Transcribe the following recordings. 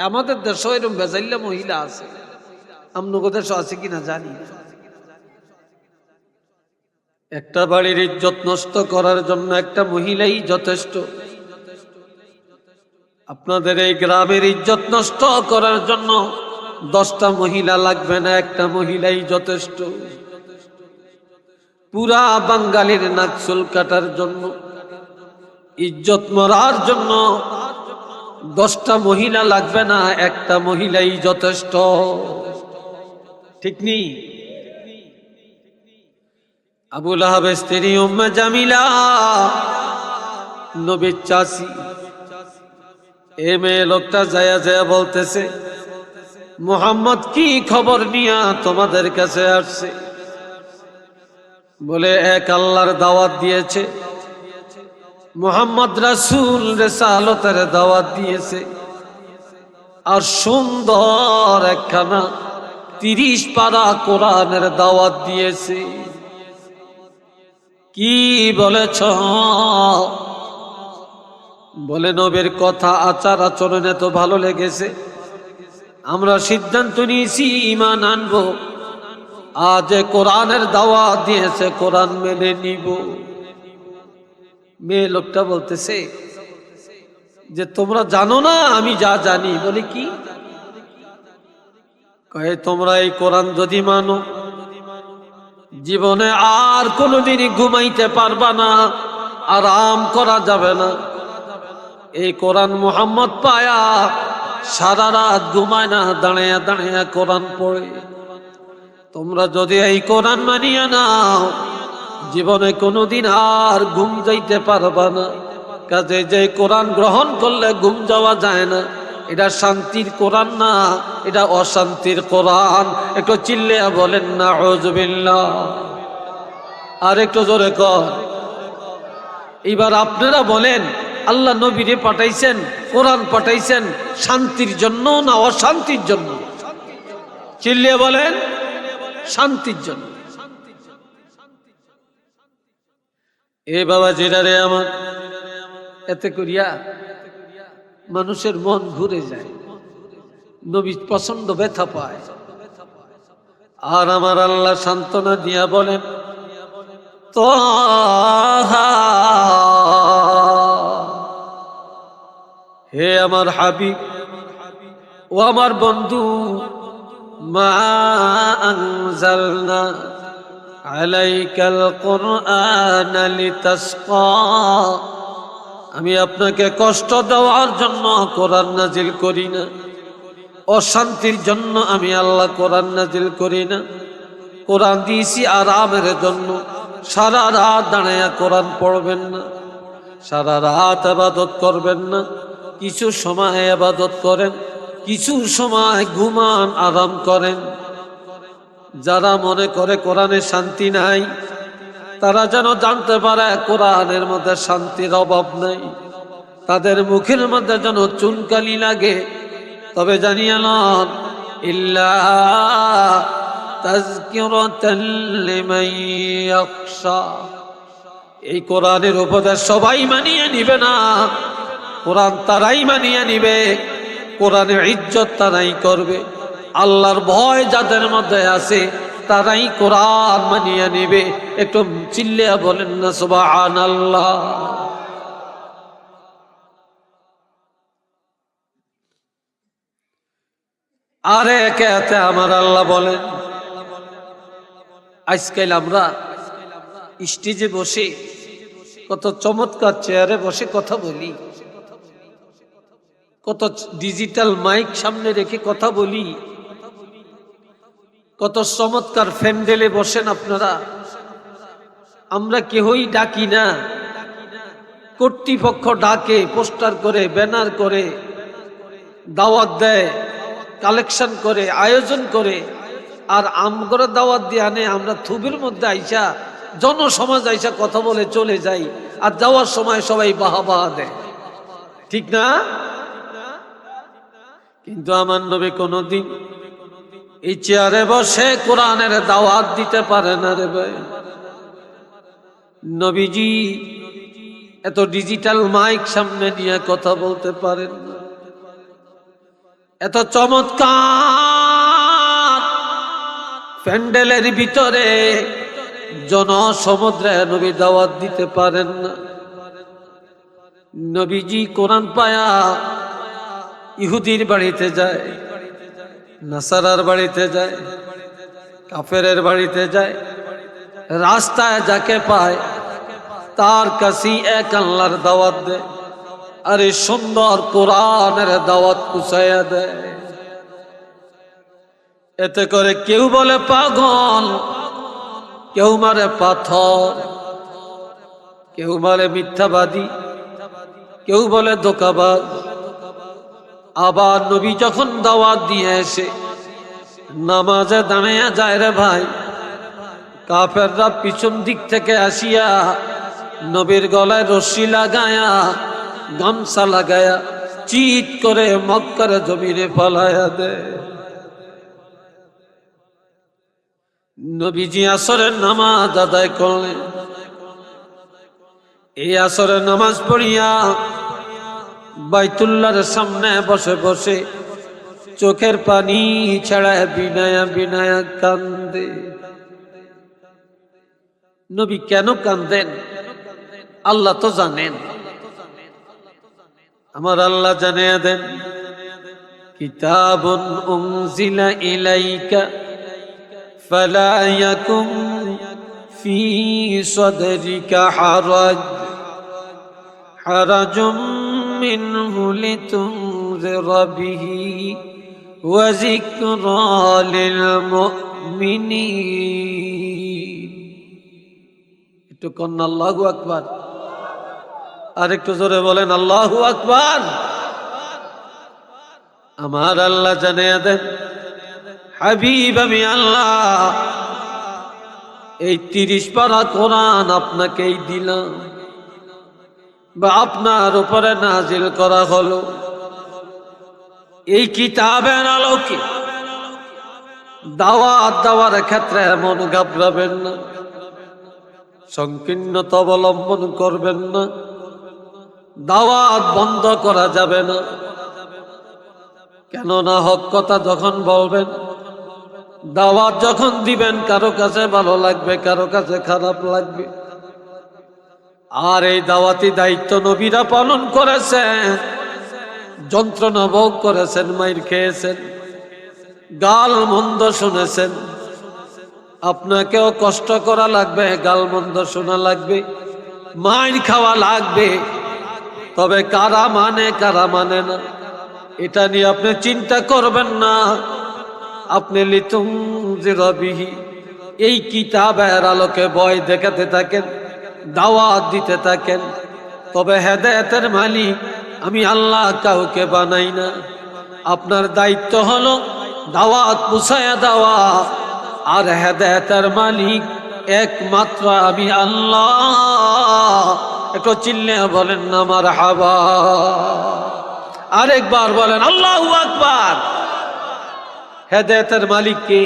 আমাদের দেশে এরকম বেজাইল্লা মহিলা আছে, আমনগো দেশে আছে কিনা জানি না। একটা বাড়ির ইজ্জত নষ্ট করার জন্য একটা মহিলাই যথেষ্ট। আপনাদের এই গ্রামের ইজ্জত নষ্ট করার জন্য 10টা মহিলা লাগবে না, একটা মহিলাই যথেষ্ট। পুরা বাঙালির নাক চুল কাটার জন্য, ইজ্জত মরার জন্য 10টা মহিলা লাগবে না, একটা মহিলাই যথেষ্ট। ঠিক নেই? আবু লাহাবের স্ত্রী উম্মে জামিলা, নবীর চাচী, এ মেয়ে লোকটা যায়া যায়া বলতেছে, মুহাম্মদ কি খবর নিয়া তোমাদের কাছে আসছে? বলে এক আল্লাহর দাওয়াত দিয়েছে, মুহাম্মদ রাসূল রিসালাতের দাওয়াত দিয়েছে, আর সুন্দর একখানা 30 পারা কোরআনের দাওয়াত দিয়েছে। কি বলেছ? বলে নবীর কথা আচার আচরণ এত ভালো লেগেছে, আমরা সিদ্ধান্ত নিয়েছি ঈমান আনবো, আজ কোরআনের দাওয়াত দিয়েছে, কোরআন মেনে নিব। মেয়ে লোকটা বলতেছে যে তোমরা জানো না আমি যা জানি। বলে কি? কয়ে তোমরা এই কোরআন যদি মানো, জীবনে আর কোনোদিনই ঘুমাইতে পারবা না, আরাম করা যাবে না। এই কোরআন মুহাম্মদ পায়া সারা রাত ঘুমায় না, দাঁড়াইয়া দাঁড়াইয়া কোরআন পড়ে। তোমরা যদি এই কোরআন মানিয়া নাও, জীবনে কোনোদিন আর ঘুম যাইতে পারবা না। কাজে যে কোরআন গ্রহণ করলে ঘুম যাওয়া যায় না, এটা শান্তির কোরআন না, এটা অশান্তির কোরআন। একটু চিল্লিয়া বলেন না আউযুবিল্লাহ। আর একটু জোরে কর। এবার আপনারা বলেন, আল্লাহ নবীরে পাঠাইছেন, কোরআন পাঠাইছেন শান্তির জন্য না অশান্তির জন্য? চিল্লিয়ে বলেন, শান্তির জন্য। এ বাবা জিরারে আমার, এতে করিয়া মানুষের মন ঘুরে যায়, নবী প্রচন্ড ব্যথা পায়। আর আমার আল্লাহ সান্ত্বনা দিয়া বলেন, তাহা, হে আমার হাবিব ও আমার বন্ধু, মা আনজালনা আলাইকাল কুরআন লিতাশকা, আমি আপনাকে কষ্ট দেওয়ার জন্য কোরআন নাজিল করি না, অশান্তির জন্য আমি আল্লাহ কোরআন নাজিল করি না। কোরআন দিয়েছি আরামের জন্য। সারা রাত দাঁড়াইয়া কোরআন পড়বেন না, সারা রাত ইবাদত করবেন না, কিছু সময় ইবাদত করেন, কিছু সময় ঘুমান, আরাম করেন। যারা মনে করে কোরআনে শান্তি নাই, তারা যেন জানতে পারে কোরআনের মধ্যে শান্তির অভাব নাই। তাদের মুখের মধ্যে যেন চুনকালি লাগে, তবে জানিয়ে লন, ইল্লা তাযকিরাতাল লিমান ইয়াখশা। এই কোরআনের উপদেশ সবাই মানিয়ে নিবে না, কোরআন তারাই মানিয়ে নিবে, কোরআনের ইজ্জত তারাই করবে। আল্লাহর ভয় যাদের মধ্যে আছে তারাই কোরআন মানিয়ে নিবে। একটু চিল্লিয়া বলেন না সুবহানাল্লাহ। আরে কেতে আমার আল্লাহ বলেন, আজকাল আমরা স্টেজে বসে কত চমৎকার চেয়ারে বসে কথা বলি, কত ডিজিটাল মাইক সামনে রেখে কথা বলি, কত চমৎকার প্যান্ডেলে বসেন আপনারা। আমরা কেহই ডাকি না, কর্তৃপক্ষ ডাকে, পোস্টার করে, ব্যানার করে, দাওয়াত দেয়, কালেকশন করে, আয়োজন করে। আর আমগরে দাওয়াত দিয়ে আনে, আমরা থুবের মধ্যে আইসা, জনসমাজ আইসা কথা বলে চলে যাই, আর যাওয়ার সময় সবাই বাহা বাহা দেয়। ঠিক না? কিন্তু আমার নবী কোনদিন এই চেয়ারে বসে কোরআনের দাওয়াত দিতে পারে না রে ভাই। নবীজি এত ডিজিটাল মাইক সামনে নিয়ে কথা বলতে পারেন না। এত চমৎকার প্যান্ডেলের ভিতরে জনসমুদ্রে নবী দাওয়াত দিতে পারেন না। নবীজি কোরআন পায়া ইহুদির বাড়িতে যায়, নাসারার বাড়িতে যায়, কাফেরের বাড়িতে যায়, রাস্তায় যাকে পায় তার কাছে এক আল্লাহর দাওয়াত দেয়, আরে সুন্দর কোরআনের দাওয়াত পুষাইয়া দেয়। এতে করে কেউ বলে পাগল, কেউ মারে পাথর, কেউ বলে মিথ্যাবাদী, কেউ বলে ধোঁকাবাজ। আবার নবী যখন দাওয়াত দিয়ে এসে নামাজে দাঁড়িয়ে যায় রে ভাই, কাফেররা পিছন দিক থেকে আসিয়া নবীর গলায় রশ্মি লাগায়া গামছা লাগায়া চিৎ করে মক্কার জমিনে ফালায়া দেয়। নবীজি আসরের নামাজ আদায় করলেন। এই আসরের নামাজ পড়িয়া বাইতুল্লাহর সামনে বসে বসে চোখের পানি ছাড়ায় বিনায়া বিনায়া কান্দে। নবী কেন কান্দেন আল্লাহ তো জানেন, আমার আল্লাহ জানিয়ে দেন, কিতাবুন উনজিলা ইলাইকা ফালা ইয়াকুম ফি সাদরিকা হারাজুম মিনহু লিতুনজিরা বিহি ওয়া যিকরা লিল মুমিনিন। একটু কন্যা আল্লাহু আকবার, আর একটু জোরে বলেন আল্লাহু আকবার। আমার আল্লাহ জানিয়ে দেন, হাবিব আমি আল্লাহ এই 30 পারা কোরআন আপনাকেই দিলাম বা আপনার উপরে নাজিল করা হলো। এই কিতাবের আলোকে দাওয়াত দেওয়ার ক্ষেত্রে মন ঘাবড়াবেন না, সংকীর্ণতা অবলম্বন করবেন না, দাওয়াত বন্ধ করা যাবে না। কেননা হক কথা যখন বলবেন, দাওয়াত যখন দিবেন, কারো কাছে ভালো লাগবে, কারো কাছে খারাপ লাগবে। আর এই দাওয়াতি দায়িত্ব নবীরা পালন করেছেন, যন্ত্রণা ভোগ করেছেন, মাইর খেয়েছেন, গাল মন্দ শুনেছেন। আপনাকেও কষ্ট করা লাগবে, গাল মন্দ শোনা লাগবে, মাইর খাওয়া লাগবে। তবে কারা মানে কারা মানে না এটা নিয়ে আপনি চিন্তা করবেন না। আপনি লিতুনজিরা বিহি এই কিতাবের আলোকে ভয় দেখাতে থাকেন, দাওয়াত দিতে থাকেন। তবে হেদায়েতের মালিক আমি আল্লাহ, কাউকে বানাই না। আপনার দায়িত্ব হলো দাওয়াত পৌঁছায়া দেওয়া, আর হেদায়েতের মালিক একমাত্র আমি আল্লাহ। একটু চিল্লে বলেন না মারহাবা, আরেকবার বলেন আল্লাহু আকবার। হেদায়েতের মালিক কে?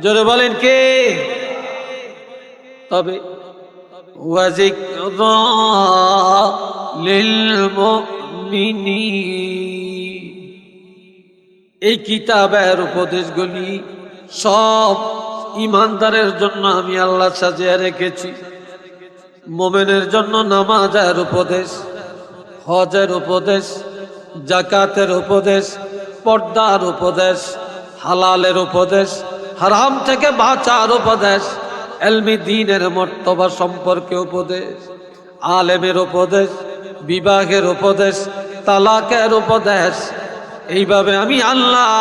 জোরে বলেন কে? তবে ওয়াজিকরা লিল মুমিনিন এই কিতাবের উপদেশগুলি সব ইমানদারের জন্য আমি আল্লাহ সাজিয়ে রেখেছি। মুমিনের জন্য নামাজের উপদেশ, হজের উপদেশ, যাকাতের উপদেশ, পর্দার উপদেশ, হালালের উপদেশ, হারাম থেকে বাঁচার উপদেশ, ইলমি দ্বীনের মর্তবা সম্পর্কে উপদেশ, আলেমের উপদেশ, বিবাহের উপদেশ, তালাকের উপদেশ। এইভাবে আমি আল্লাহ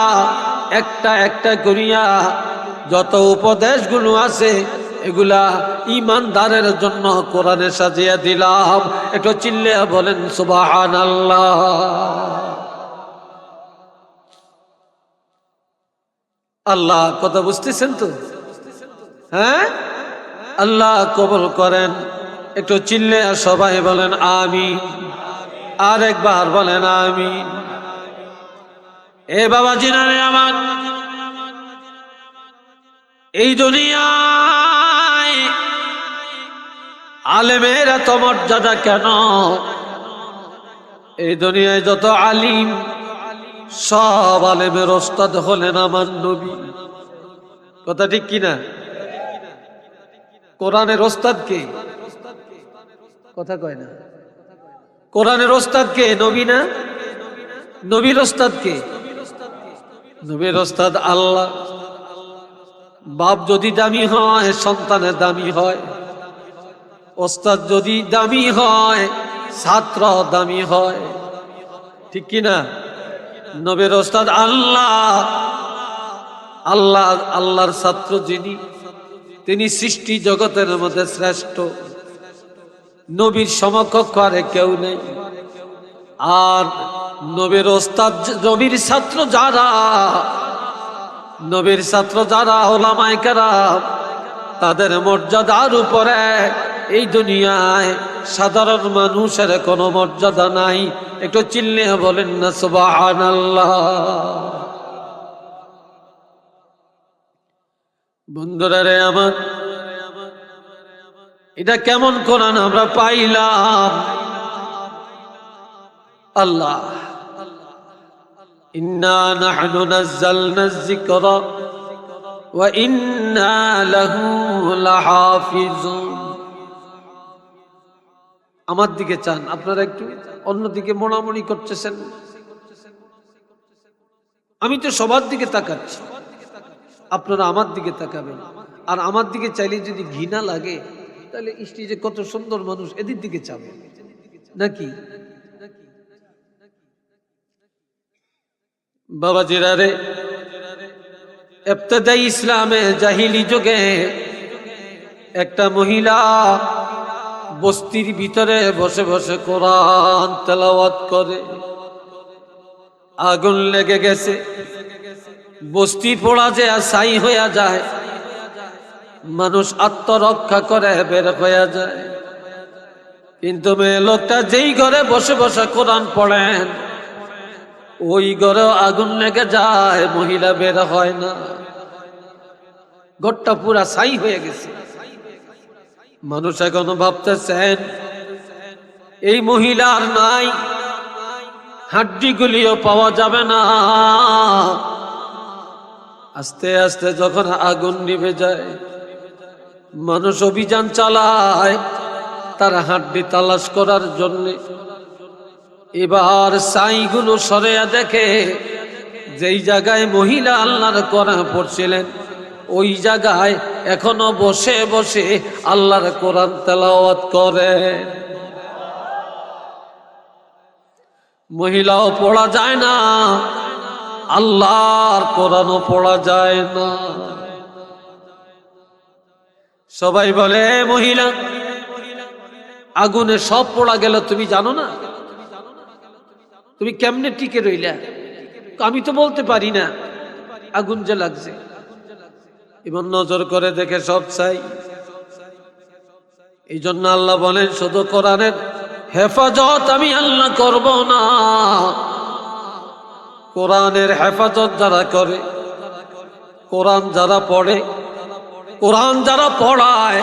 একটা একটা করিয়া যত উপদেশগুলো আছে এগুলা ইমানদারের জন্য কোরআনে সাজিয়ে দিলাম। একটু চিল্লে বলেন সুবহানাল্লাহ। আল্লাহ কথা বুঝতেছেন তো? হ্যাঁ, আল্লাহ কবুল করেন। একটু চিল্লে সবাই বলেন আমিন, আর একবার বলেন আমিন। এ বাবা জিনারে আমার, এই দুনিয়ায় আলেমের এত মর্যাদা কেন? এই দুনিয়ায় যত আলিম সব আলেমের ওস্তাদ হলেন আমার নবী। কথা ঠিক কিনা? কোরআনের ওস্তাদ কে? কথা কয় না। কোরআনের ওস্তাদ কে? নবী না? নবীর ওস্তাদ কে? নবীর ওস্তাদ আল্লাহ। বাপ যদি দামি হয় সন্তানের দামি হয়, ওস্তাদ যদি দামি হয় ছাত্র দামি হয়, ঠিক কিনা? নবীর ওস্তাদ আল্লাহ। আল্লাহ, আল্লাহর ছাত্র যিনি, তিনি সৃষ্টি জগতের মধ্যে শ্রেষ্ঠ। নবীর সমকক্ষ আর কেউ নেই। আর নবীর ওস্তাদ, নবীর ছাত্র যারা, নবীর ছাত্র যারা ওলামায়ে কেরাম, তাদের মর্যাদার উপরে এই দুনিয়ায় সাধারণ মানুষের কোনো মর্যাদা নাই। একটু চিল্লিয়ে বলেন না সুবহানাল্লাহ। বন্ধুরা রে আমার, এটা কেমন কোরআন আমরা পাইলাম? আল্লাহ, ইন্না নাহনু নাযালনা যিকরা ওয়া ইন্না লাহু লাহাফিজুন। আমার দিকে চান, আপনারা একটু অন্যদিকে মোড়ামুড়ি করতেছেন। আমি তো সবার দিকে তাকাচ্ছি, আপনারা আমার দিকে তাকাবেন। আর আমার দিকে চাইলে যদি ঘৃণা লাগে, তাহলে স্টেজে কত সুন্দর মানুষ, এদের দিকে চাবে নাকি? বাবাজিরা রে, ইবতিদাই ইসলামে জাহিলি যুগে একটা মহিলা বস্তির ভিতরে বসে বসে কোরআন তেলাওয়াত করে। আগুন লেগে গেছে, বস্তি পোড়া যে ছাই হয়ে যায়, মানুষ আত্মরক্ষা করে বের হয়ে যায়। কিন্তু মেয়ে লোকটা যেই ঘরে বসে বসে কোরআন পড়েন, ওই ঘরে আগুন লেগে যায়, মহিলা বের হয় না। ঘরটা পুরা ছাই হয়ে গেছে। মানুষ এখনো ভাবতেছেন এই মহিলার নাই, হাড্ডিগুলিও পাওয়া যাবে না। আস্তে আস্তে যখন আগুন নিভে যায়, মানুষ অভিযান চালায় তার হাড্ডি তালাশ করার জন্য। এবার ছাইগুলো সরেয়া দেখে যেই জায়গায় মহিলা আল্লাহর কোরআন পড়ছিলেন, ওই জায়গায় এখনো বসে বসে আল্লাহর কোরআন তেলাওয়াত করে। মহিলাও পড়া যায় না, আল্লাহর কোরআনও পড়া যায় না। সবাই বলে মহিলা, আগুনে সব পড়া গেল, তুমি জানো না? তুমি কেমনে টিকে রইলা? আমি তো বলতে পারি না, আগুন যে লাগছে। এবার নজর করে দেখে সব চাই। এই জন্য আল্লাহ বলেন, শুধু কোরআনের হেফাজত আমি আল্লাহ করব না, কোরআনের হেফাজত যারা করে, কোরআন যারা পড়ে, কোরআন যারা পড়ায়,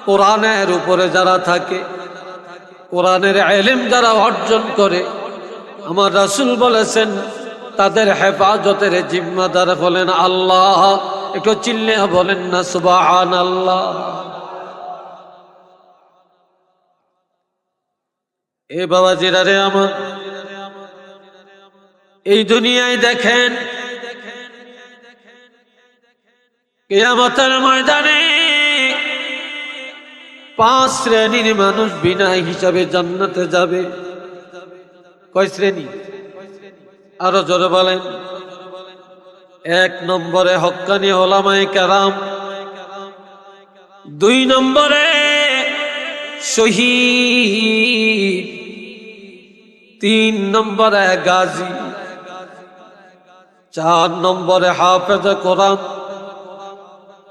কোরআনের উপরে যারা থাকে, কোরআনের ইলম যারা অর্জন করে, আমার রাসূল বলেছেন তাদের হেফাজতের জিম্মাদার হলেন আল্লাহ। একটু চিল্লিয়ে বলেন না সুবহানাল্লাহ। এ বাবাজিরা রে আমার, এই দুনিয়ায় দেখেন কিয়ামতের ময়দানে 5 শ্রেণীর মানুষ বিনা হিসাবে জান্নাতে যাবে। কয় শ্রেণী? আরো জোরে বলেন। 1 নম্বরে হক্কানি উলামায়ে কেরাম, 2 নম্বরে শহীদ, 3 নম্বরে গাজী, 4 নম্বরে হাফেজ কোরআন,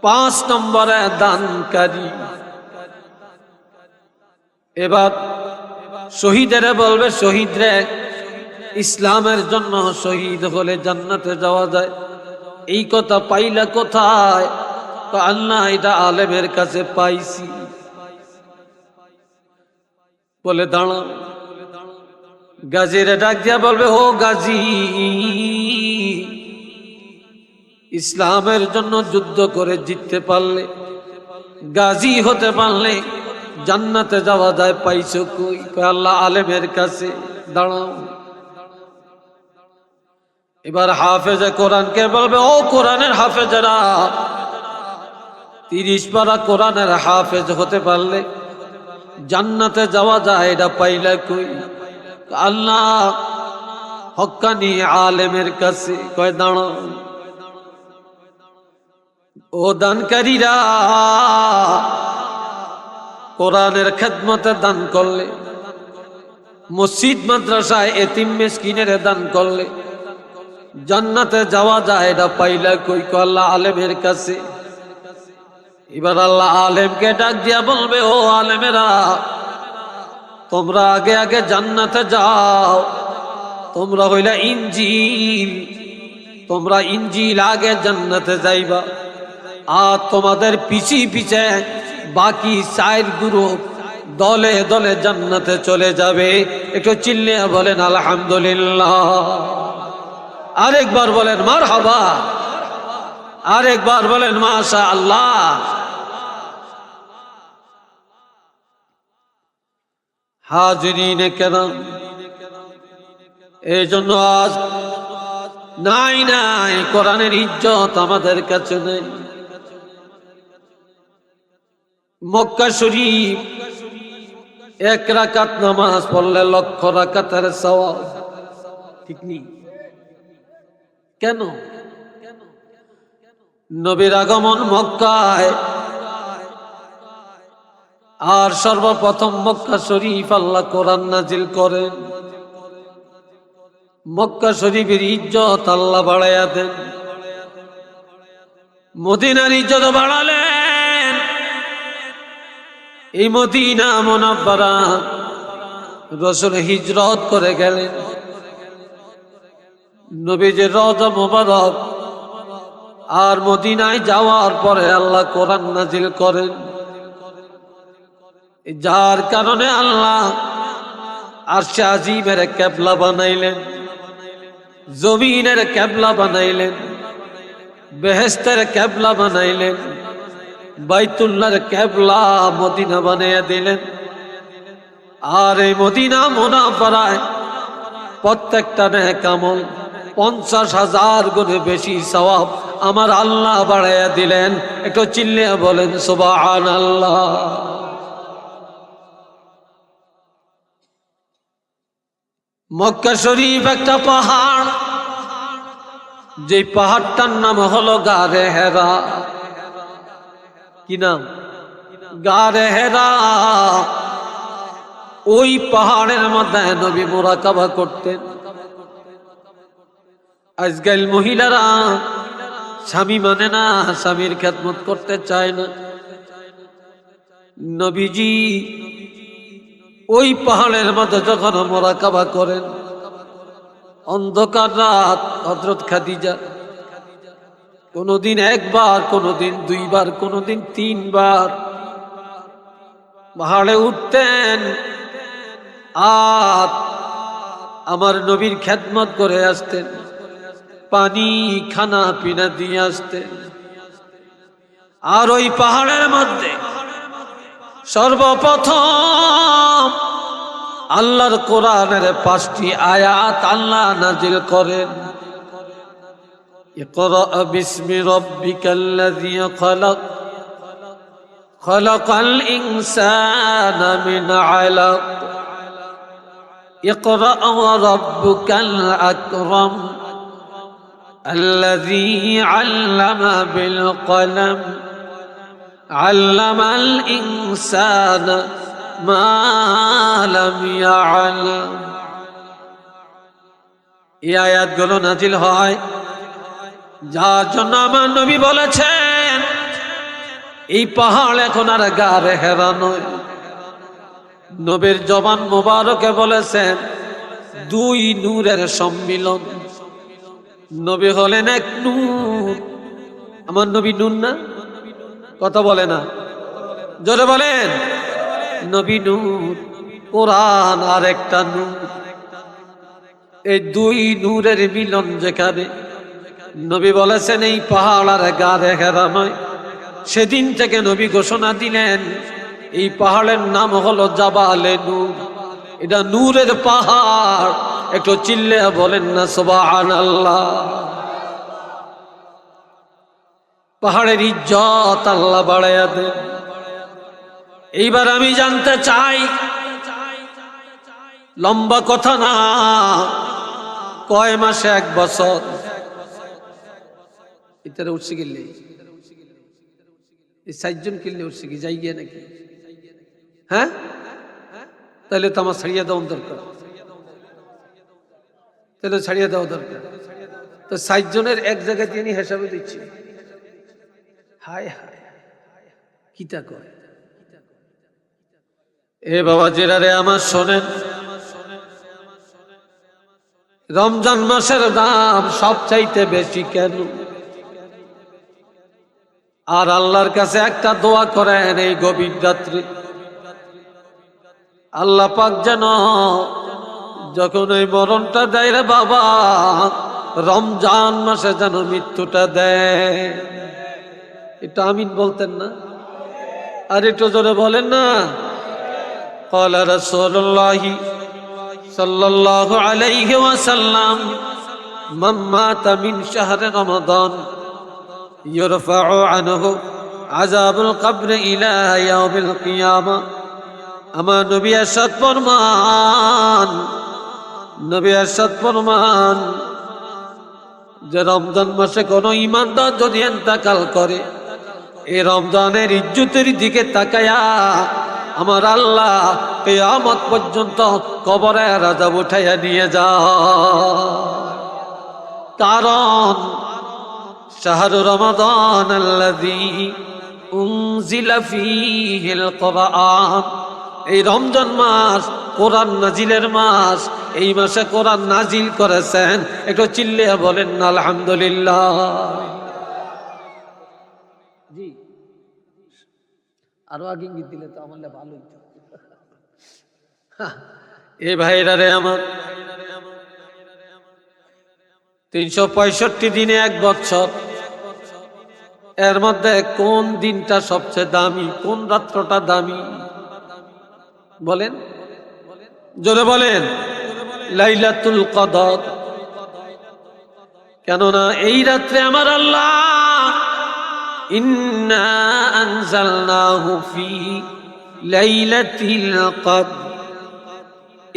5 নম্বরে দানকারী। এবার শহীদেরা বলবে, শহীদরে ইসলামের জন্য শহীদ হলে জান্নাতে যাওয়া যায়। এই কথা পাইলা কোথায়? তো আল্লাহ, এটা আলেমের কাছে পাইছি। বলে দাঁড়াও, গাজীরে ডাক দিয়া বলবে, ও গাজী, ইসলামের জন্য যুদ্ধ করে জিততে পারলে, গাজী হতে পারলে জান্নাতে যাওয়া যায়, পাইছো কই? আল্লাহ আলেমের কাছে। দাঁড়াও। এবার হাফেজে কোরআনকে বলবে, ও কোরআনের হাফেজেরা, 30 পারা কোরআনের হাফেজ হতে পারলে জান্নাতে যাওয়া যায়, এটা পাইলা কই? আল্লাহ হক্কানি আলেমের কাছে। কয় দাঁড়াও। ও দানকারীরা, কোরআনের খেদমতে দান করলে, মসজিদ মাদ্রাসায় এতিম মিসকিনের দান করলে জান্নাতে যাওয়া যায়, এটা পাইলা কই? আল্লাহ আলেমের কাছে। এবার আল্লাহ আলেমকে ডাক দিয়া বলবে, ও আলেমেরা, তোমরা আগে আগে জান্নাতে যাও, তোমরা হইলা ইনজিল, তোমরা ইনজিল আগে জান্নাতে যাইবা, আর তোমাদের পিছি পিছে বাকি 4 গ্রুপ দলে দলে জান্নাতে চলে যাবে। একটু চিল্লিয়া বলেন আলহামদুলিল্লাহ। আরেকবার বলেন মারহাবা, আরেকবার বলেন মাশাআল্লাহ। হাজিরিনে কেরাম, এই জন্য আজ নাই কোরআনের ইজ্জত আমাদের কাছে নেই। মক্কা শরীফ 1 রাকাত নামাজ পড়লে 1,00,000 রাকাতের সওয়াব। ঠিক নেই? কেন? নবীর আগমন মক্কায়, আর সর্বপ্রথম মক্কা শরীফ আল্লাহ কোরআন নাজিল করেন। মক্কা শরীফের ইজ্জত আল্লাহ বাড়াইয়া দেন, মদিনার ইজ্জত বাড়ালেন। এই মদিনা মুনাফফারা রাসূল হিজরত করে গেলেন, নবীজির রওজা মুবারক, আর মদিনায় যাওয়ার পরে আল্লাহ কোরআন নাজিল করেন, যার কারণে আল্লাহ আরশে আজিমের কিবলা বানাইলেন, জমিনের কিবলা বানাইলেন, বেহেশতের কিবলা বানাইলেন, বাইতুল্লাহর কিবলা মদিনা বানাইয়া দিলেন। আর এই মদিনা মুনাফফারায় প্রত্যেকটা নেক আমল 50,000 গুণে বেশি সওয়াব আমার আল্লাহ বাড়াইয়া দিলেন। একটু চিল্লিয়া বলেন সুবহানাল্লাহ। মক্কা শরীফ একটা পাহাড়, যে পাহাড়টার নাম হলো গারে হেরা। কি নাম? গারে হেরা। ওই পাহাড়ের মধ্যে নবী মুরাকাবা করতেন। আজকাল মহিলারা স্বামী মানে না, স্বামীর খেদমত করতে চায় না। নবীজি ওই পাহাড়ের মধ্যে যখন মুরাকাবা করেন, অন্ধকার রাত, হযরত খাদিজা কোনদিন 1 বার, কোনদিন 2 বার, কোনদিন 3 বার পাহাড়ে উঠতেন, আর আমার নবীর খেদমত করে আসতেন, পানি খানা পিনা দিয়ে আসতেন। আর ওই পাহাড়ের মধ্যে সর্বপ্রথম আল্লাহর কোরআনের 5টি আয়াত আল্লাহ নাজিল করেন। ইকরা বিসমি রাব্বিকাল্লাযী খলাক, খলাকাল ইনসানা মিন আলাক, ইকরা ওয়া রাব্বুকাল আকরাম, আল্লাযী আল্লামা বিল কলম, আল্লামাল ইনসানা মা লাম ইয়ালাম। এই আয়াতগুলো নাজিল হয়, যার জন্য আমার নবী বলেছেন এই পাহাড় এখন আর গারে হেরা নয়। নবীর জবান মোবারকে বলেছেন 2 নূরের সম্মিলন। নবী হলেন 1 নূর। আমার নবী নূর না? কথা বলে না, জোরে বলেন। নবী নূর, কোরআন আর একটা নূর। এই দুই নূরের মিলন যেখানে, নবী বলেছেন এই পাহাড় আর গাড়ে ঘেরা নয়। সেদিন থেকে নবী ঘোষণা দিলেন এই পাহাড়ের নাম হলো জাবালে নূর, এটা নূরের পাহাড়। একটু চিল্লে বলেন না সুবহানাল্লাহ। পাহাড়ের ইজ্জত আল্লাহ বাড়াইয়া দেন। এইবার আমি জানতে চাই, লম্বা কথা না, কয় মাসে এক বছর ইতারে উঠছে গেলে এই 4 জন কিনলে উঠছে কি যাই গিয়ে নাকি? হ্যাঁ, তাহলে তো আমার ছাড়িয়ে দেওয়া দরকার, তাহলে ছাড়িয়ে দেওয়া দরকার। তো 4 জনের এক জায়গায় তিনি হিসাবে দিচ্ছি। হায় হায়, কিতা কয় এ বাবা জেরারে আমার শোনেন, রমজান মাসের দাম সবচাইতে বেশি কেন? আর আল্লাহর কাছে একটা দোয়া করেন এই গভীর রাত্রে, আল্লাহ পাক যেন যখন ওই মরণটা দেয় রে বাবা, রমজান মাসে যেন মৃত্যুটা দেয়। এটা আমিন বলতেন না? আর একটু জোরে বলেন না। قال رسول الله صلى الله عليه وسلم من مات من شهر رمضان يرفع عنه عذاب القبر إلى يوم القيامة। আমার নবী ارشاد ফরমান, নবী ارشاد ফরমান যে রমজান মাসে কোন ঈমানদার যদি ইন্তেকাল করে, এই রমজানের ইজ্জতের দিকে তাকায়া আমার আল্লাহ কিয়ামত পর্যন্ত কবরের আযাব উঠাইয়া নিয়ে যায়। কারণ শাহরু রমাদান আল্লাযী উনজিলা ফীহিল কুরআন, এই রমজান মাস কোরআন নাজিলের মাস। এই মাসে কোরআন নাজিল করেছেন। একটু চিল্লিয়ে বলেন না আলহামদুলিল্লাহ। জি, আরো আগে ইঙ্গিত দিলে তো আমার ভালো হইতো। এ ভাইরা রে আমার, 365 দিনে এক বছর, এর মধ্যে কোন দিনটা সবচেয়ে দামি, কোন রাত্রটা দামি বলেন? জোরে বলেন। লাইলাতুল কদর। কেননা এই রাত্রে আমার আল্লাহ ইন্না আনজালনাহু ফি লাইলাতিল কদর,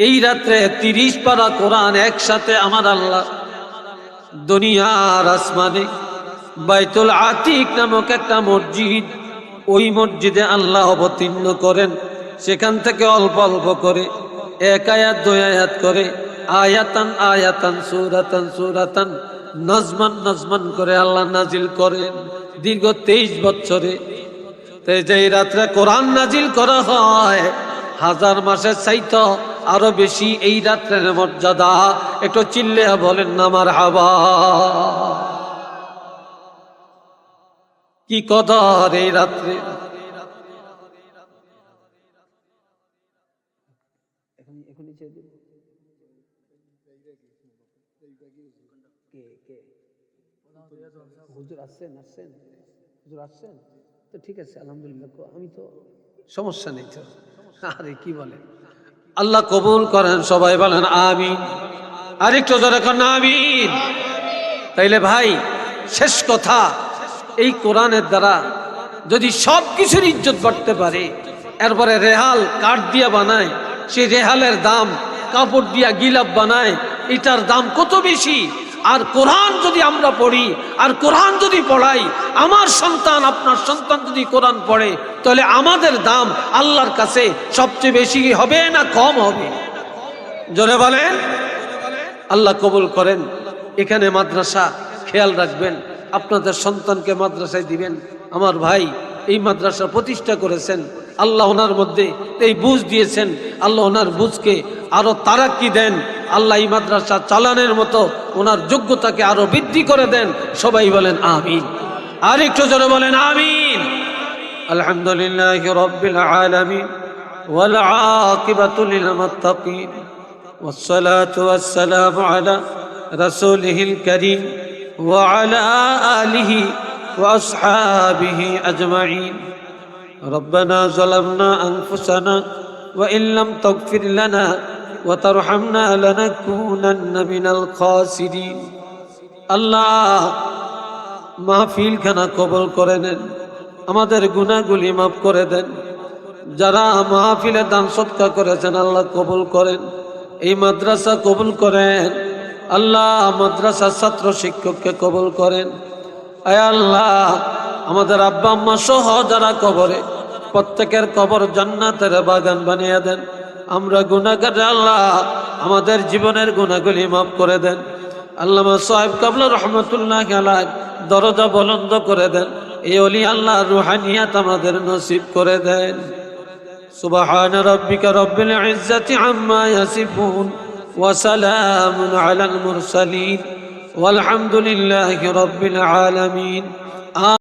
এই রাত্রে 30 পারা কোরআন একসাথে আমার আল্লাহ দুনিয়ার আসমানে বাইতুল আতিক নামক একটা মসজিদ, ওই মসজিদে আল্লাহ অবতীর্ণ করেন। সেখান থেকে অল্প অল্প করে 1 আয়াত 2 আয়াত করে আয়াতান আয়াতান সূরাতান সূরাতান নজমান নজমান করে আল্লাহ নাজিল করেন দীর্ঘ 23 বছরে। তাই যে রাত্রে কোরআন নাজিল করা হয়, 1000 মাসের চাইতে আরো বেশি এই রাত্রের মর্যাদা। একটু চিল্লে বলেন না মারহাবা। কি কদর এই রাত্রে। হুজুর আসছেন? হুজুর আসছেন তো ঠিক আছে, আলহামদুলিল্লাহ। আমি তো সমস্যা নেই তো। আরে কি বলেন, আল্লাহ কবুল করেন। সবাই বলেন আমিন। আরেকটু জোরে করেন আমিন। তাইলে ভাই শেষ কথা, এই কোরআনের দ্বারা যদি সব কিছুর ইজ্জত বাড়তে পারে, এরপরে রেহাল কাঠ দিয়া বানায়, সেই রেহালের দাম কাপড় দিয়া গিলাপ বানায়, এটার দাম কত বেশি। আর কোরআন যদি আমরা পড়ি, আর কোরআন যদি পড়াই, আমার সন্তান আপনার সন্তান যদি কোরআন পড়ে, তাহলে আমাদের দাম আল্লাহর কাছে সবচেয়ে বেশি হবে না কম হবে? জোরে বলেন। আল্লাহ কবুল করেন। এখানে মাদ্রাসা, খেয়াল রাখবেন, আপনাদের সন্তানকে মাদ্রাসায় দিবেন। আমার ভাই এই মাদ্রাসা প্রতিষ্ঠা করেছেন, আল্লাহ ওনার মধ্যে এই বুঝ দিয়েছেন। আল্লাহ ওনার বুঝকে আরো তারাক্কি দেন। আল্লাহ এই মাদ্রাসা চালানোর মতো ওনার যোগ্যতাকে আরো বৃদ্ধি করে দেন। সবাই বলেন আমিন। আর একটু জোরে বলেন আমিন। আলহামদুলিল্লাহি রাব্বিল আলামিন ওয়াল আকিবাতু লিল মুত্তাকিন والصلاة والسلام على رسوله الكريم وعلى آله وأصحابه أجمعين ربنا ظلمنا أنفسنا وإن لم تغفر لنا وترحمنا لنكونن من الخاسرين الله মাহফিল খানা কবুল করে নেন, আমাদের গুনাহগুলি মাফ করে দেন। যারা মাহফিলে দান সদকা করেছেন আল্লাহ কবুল করেন, এই মাদ্রাসা কবুল করেন আল্লাহ, মাদ্রাসার ছাত্র শিক্ষককে কবুল করেন। আয় আল্লাহ, আমাদের আব্বা আম্মা সহ যারা কবরে, প্রত্যেকের কবর জান্নাতের বাগান বানিয়ে দেন। আমরা গুনাহগার আল্লাহ, আমাদের জীবনের গুনাহগুলি মাফ করে দেন। আল্লামা সাহেব কাবলা রহমতুল্লাহ আলাইহি দরজা বুলন্দ করে দেন। এই ওলি আল্লাহর রুহানিয়াত আমাদের নসিব করে দেন। সুবহান রাব্বিকা রব্বিল ইজ্জাতি আম্মা ইয়াসিফুন ওয়া সালামুন আলাল মুরসালিন ওয়ালহামদুলিল্লাহি রাব্বিল আলামিন।